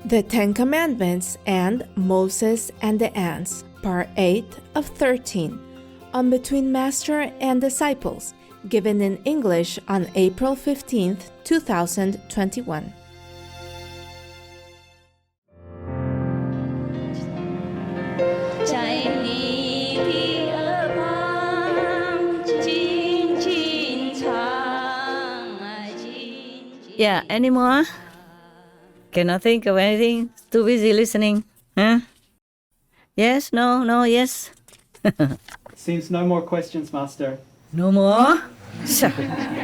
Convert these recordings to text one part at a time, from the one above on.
The Ten Commandments and Moses and the Ants, Part 8 of 13, on Between Master and Disciples, given in English on April 15th, 2021. Yeah, anymore? Cannot think of anything? Too busy listening? Huh? Yes, no, yes? Seems no more questions, Master. No more?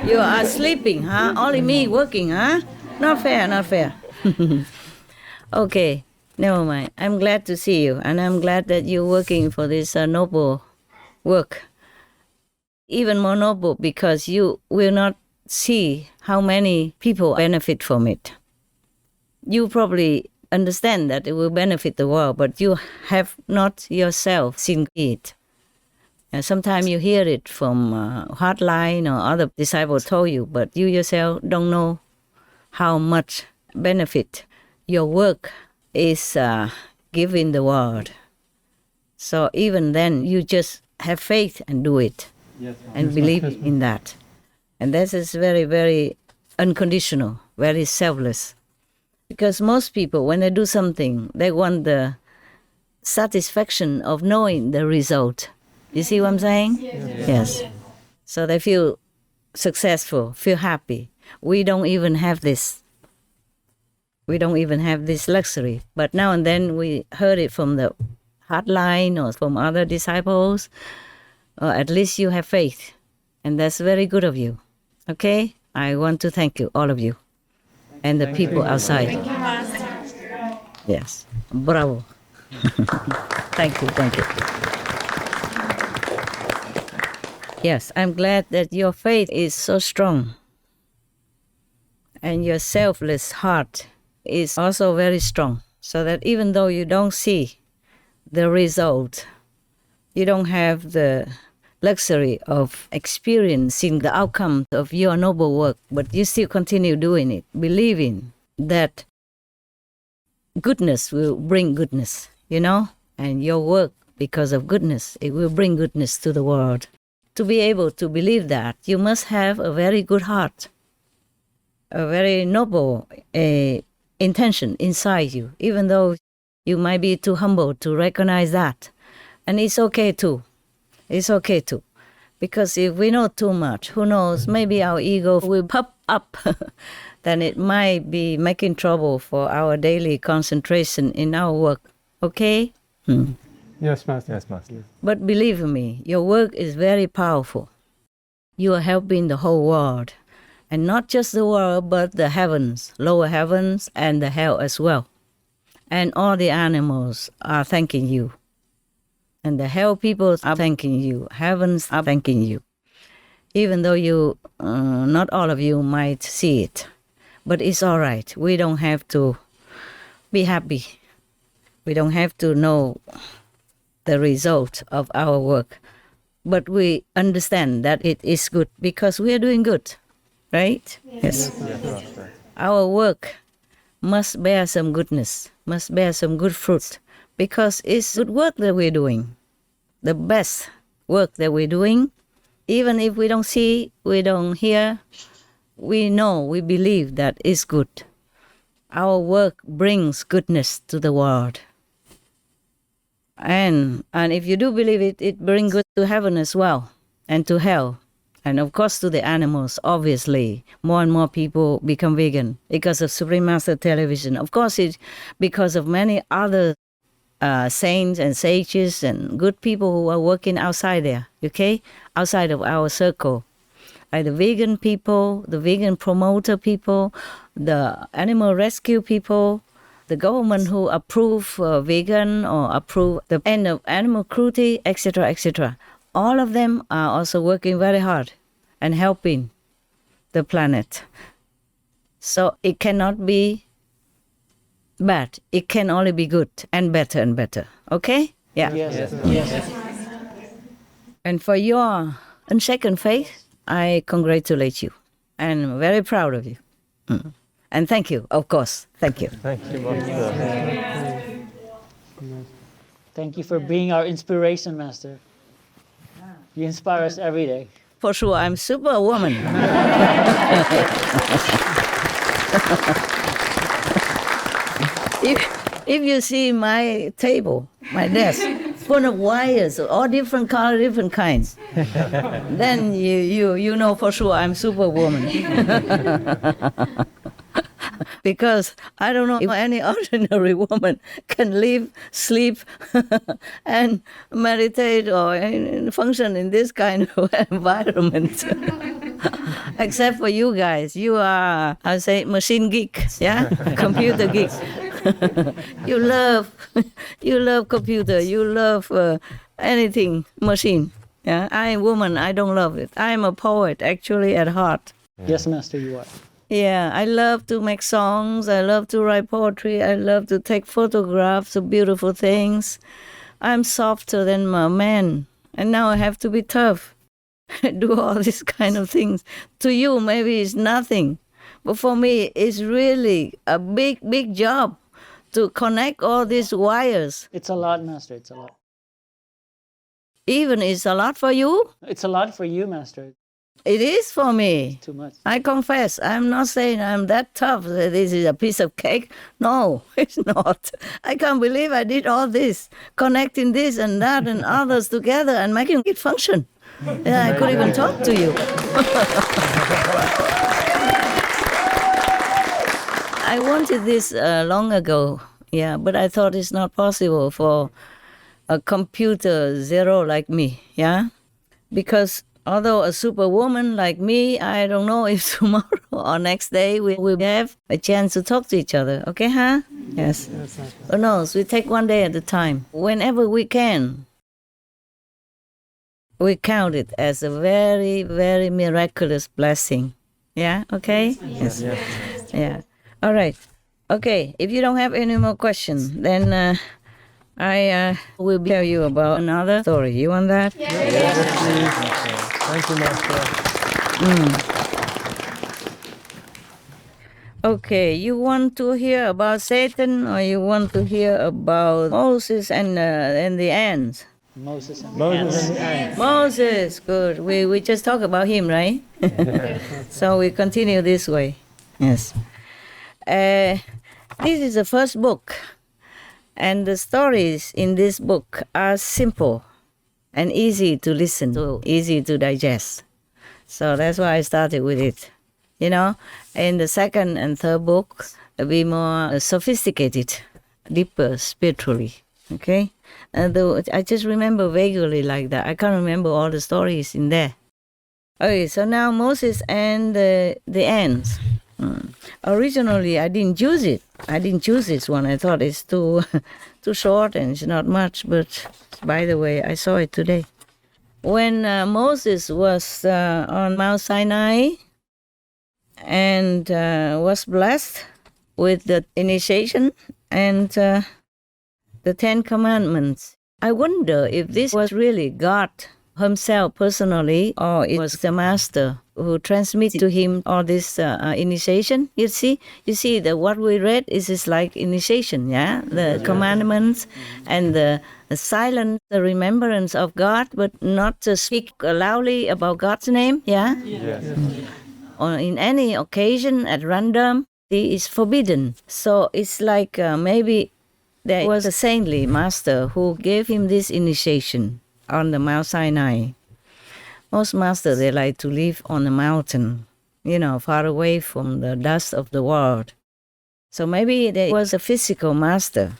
You are sleeping, huh? Only me working, huh? Not fair. Okay, never mind. I'm glad to see you, and I'm glad that you're working for this noble work. Even more noble because you will not see how many people benefit from it. You probably understand that it will benefit the world, but you have not yourself seen it. Sometimes you hear it from hotline or other disciples told you, but you yourself don't know how much benefit your work is giving the world. So even then, you just have faith and do it, and believe in that. And this is very, very unconditional, very selfless. Because most people, when they do something, they want the satisfaction of knowing the result. You see what I'm saying? Yes. So they feel successful, feel happy. We don't even have this. We don't even have this luxury. But now and then we heard it from the hotline or from other disciples. Or at least you have faith. And that's very good of you. Okay? I want to thank you, all of you. And the people outside. Thank you, Master. Yes. Bravo. Thank you. Yes, I'm glad that your faith is so strong. And your selfless heart is also very strong. So that even though you don't see the result, you don't have the luxury of experiencing the outcome of your noble work, but you still continue doing it, believing that goodness will bring goodness, and your work, because of goodness, it will bring goodness to the world. To be able to believe that, you must have a very good heart, a very noble intention inside you, even though you might be too humble to recognize that. And it's okay too. It's okay too. Because if we know too much, who knows, maybe our ego will pop up. Then it might be making trouble for our daily concentration in our work. Okay? Yes, Master. But believe me, your work is very powerful. You are helping the whole world. And not just the world, but the heavens, lower heavens, and the hell as well. And all the animals are thanking you. And the hell people are thanking you. Heavens are thanking you. Even though you, not all of you might see it. But it's all right. We don't have to be happy. We don't have to know the result of our work. But we understand that it is good because we are doing good. Right? Yes. Our work must bear some goodness, must bear some good fruit. Because it's good work that we're doing, the best work that we're doing. Even if we don't see, we don't hear, we know, we believe that it's good. Our work brings goodness to the world. And if you do believe it, it brings good to heaven as well, and to hell. And of course to the animals, obviously. More and more people become vegan because of Supreme Master Television. Of course, it's because of many other saints and sages and good people who are working outside there, okay? Outside of our circle. Like the vegan people, the vegan promoter people, the animal rescue people, the government who approve vegan or approve the end of animal cruelty, etc., etc. All of them are also working very hard and helping the planet. So it cannot be bad. It can only be good and better. Okay? Yeah. Yes. And for your unshaken faith, I congratulate you. And I'm very proud of you. And thank you, of course. Thank you. Thank you, Master. Thank you for being our inspiration, Master. You inspire us every day. For sure, I'm superwoman. if you see my table, my desk, full of wires, all different colors, different kinds, then you know for sure I'm superwoman. Because I don't know if any ordinary woman can live, sleep, and meditate or function in this kind of environment. Except for you guys. You are, I say, machine geeks, yeah? Computer geeks. you love computer. You love anything machine. Yeah, I am a woman. I don't love it. I am a poet, actually, at heart. Yes, Master, you are. Yeah, I love to make songs. I love to write poetry. I love to take photographs of beautiful things. I'm softer than my man, and now I have to be tough. Do all these kind of things. To you, maybe it's nothing, but for me, it's really a big, big job to connect all these wires. It's a lot, Master. It's a lot. Even it's a lot for you? It's a lot for you, Master. It is for me. Too much. I confess, I'm not saying I'm that tough, that this is a piece of cake. No, it's not. I can't believe I did all this, connecting this and that and others together and making it function. Yeah, I could even talk to you. I wanted this long ago, yeah, but I thought it's not possible for a computer zero like me, yeah? Because although a superwoman like me, I don't know if tomorrow or next day we will have a chance to talk to each other. Okay, huh? Yes. Who knows? We take one day at a time. Whenever we can, we count it as a very, very miraculous blessing. Yeah? Okay? Yes. Yeah. All right. Okay. If you don't have any more questions, then I will tell you about another story. You want that? Thank you, Master. Okay, you want to hear about Satan, or you want to hear about Moses and the ants? Moses and Moses and the ants. Moses, good. We just talked about him, right? So we continue this way. Yes. This is the first book, and the stories in this book are simple and easy to listen to, easy to digest. So that's why I started with it. You know, in the second and third book, it'll be more sophisticated, deeper spiritually. Okay? Though I just remember vaguely like that. I can't remember all the stories in there. Okay, so now Moses and the ants. Originally, I didn't choose it. I didn't choose this one. I thought it's too short and it's not much. But by the way, I saw it today. When Moses was on Mount Sinai and was blessed with the initiation and the 10 Commandments, I wonder if this was really God himself personally, or it was the master who transmitted to him all this initiation. You see that what we read is like initiation, yeah? The commandments and the silent remembrance of God, but not to speak loudly about God's name, yeah? Yes. Or in any occasion at random, it is forbidden. So it's like maybe there was a saintly master who gave him this initiation on the Mount Sinai. Most masters, they like to live on a mountain, you know, far away from the dust of the world. So maybe there was a physical master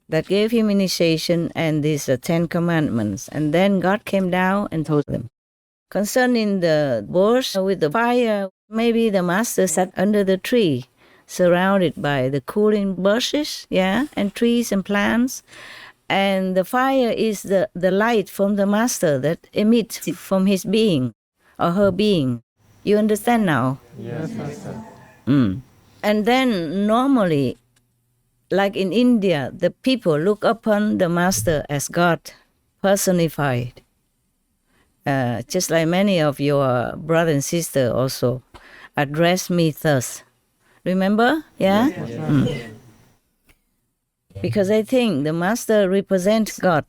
that gave him initiation and these 10 Commandments. And then God came down and told them. Concerning the bush with the fire, maybe the master sat under the tree, surrounded by the cooling bushes, yeah, and trees and plants. And the fire is the light from the master that emits from his being or her being. You understand now? Yes, Master. And then normally, like in India, the people look upon the master as God personified. Just like many of your brother and sister also address me thus. Remember? Yeah? Because I think the master represents God,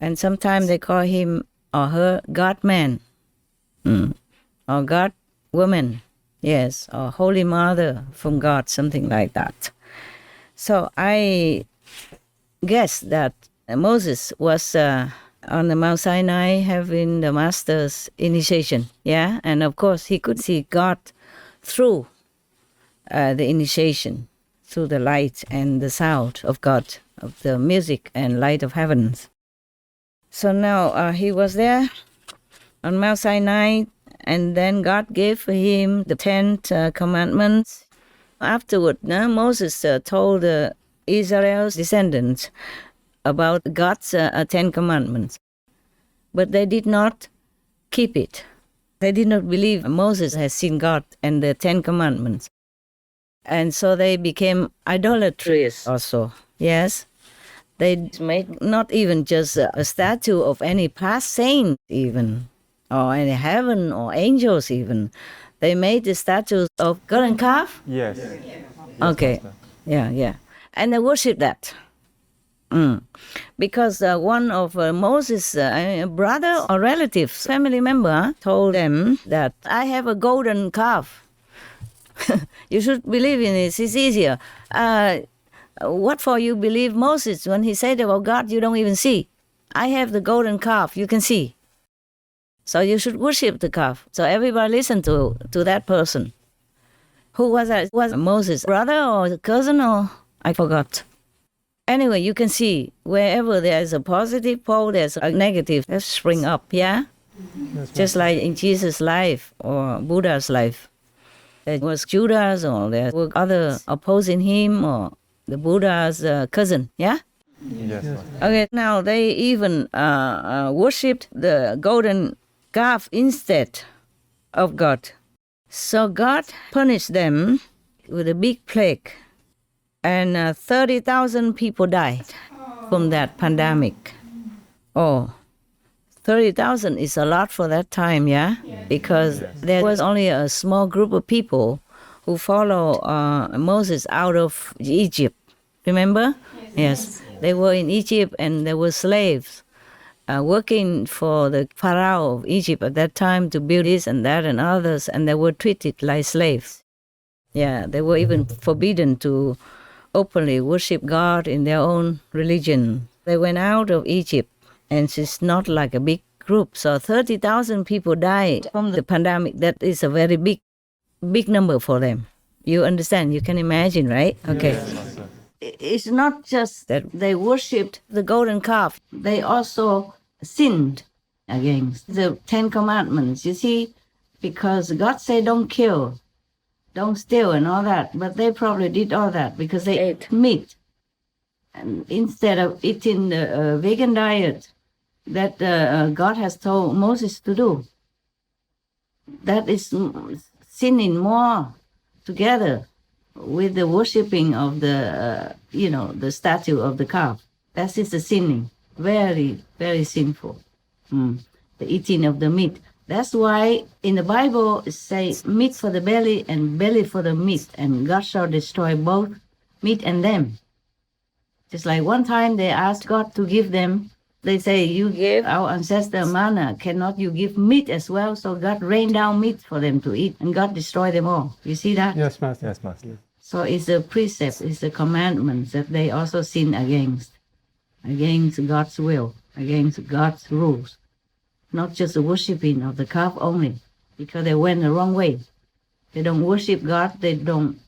and sometimes they call him or her God-man, or God-woman, yes, or Holy Mother from God, something like that. So I guess that Moses was on the Mount Sinai having the master's initiation, yeah? And of course he could see God through the initiation, through the light and the sound of God, of the music and light of heavens. So now he was there on Mount Sinai, and then God gave him the 10 commandments. Afterward, Moses told Israel's descendants about God's 10 commandments, but they did not keep it. They did not believe Moses has seen God and the 10 commandments. And so they became idolatrous also, yes. They made not even just a statue of any past saint even, or any heaven or angels even. They made the statues of golden calf? Yes. Okay, yeah. And they worship that. Because one of Moses' brother or relatives, family member, told them that I have a golden calf. You should believe in it. It's easier. What for you believe Moses when he said about God you don't even see? I have the golden calf you can see. So you should worship the calf. So everybody listened to that person. Who was that? Was Moses' brother or cousin or I forgot. Anyway, you can see wherever there is a positive pole, there's a negative that spring up, yeah? Just like in Jesus' life or Buddha's life. There was Judas or there were other opposing him or the Buddha's cousin, yeah? Yes. Okay, now they even worshipped the golden calf instead of God. So God punished them with a big plague. And 30,000 people died from that pandemic. Oh, 30,000 is a lot for that time, yeah? Because there was only a small group of people who follow Moses out of Egypt. Remember? Yes. They were in Egypt and they were slaves working for the Pharaoh of Egypt at that time to build this and that and others, and they were treated like slaves. Yeah, they were even forbidden to openly worship God in their own religion. They went out of Egypt, and it's not like a big group. So 30,000 people died from the pandemic. That is a very big number for them. You understand? You can imagine, right? Okay. Yes. It's not just that they worshipped the golden calf. They also sinned against the 10 commandments. You see, because God said don't kill, don't steal and all that, but they probably did all that because they ate meat. And instead of eating the vegan diet that God has told Moses to do, that is sinning more together with the worshipping of the, the statue of the calf. That is the sinning, very, very sinful, the eating of the meat. That's why in the Bible it says meat for the belly and belly for the meat, and God shall destroy both meat and them. Just like one time they asked God to give them, they say, you gave our ancestor manna, cannot you give meat as well? So God rained down meat for them to eat, and God destroyed them all. You see that? Yes, Master. Yes, Master. So it's a precept, it's a commandment that they also sin against God's will, against God's rules. Not just the worshiping of the calf only, because they went the wrong way. They don't worship God, they don't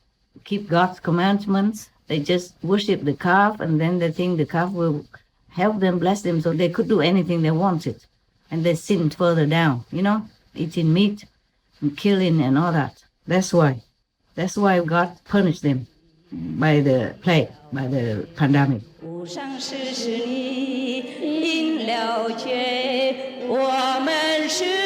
keep God's commandments, they just worship the calf, and then they think the calf will help them, bless them, so they could do anything they wanted. And they sinned further down, eating meat and killing and all that. That's why God punished them by the plague, by the pandemic. 无上师是你应了觉，我们是。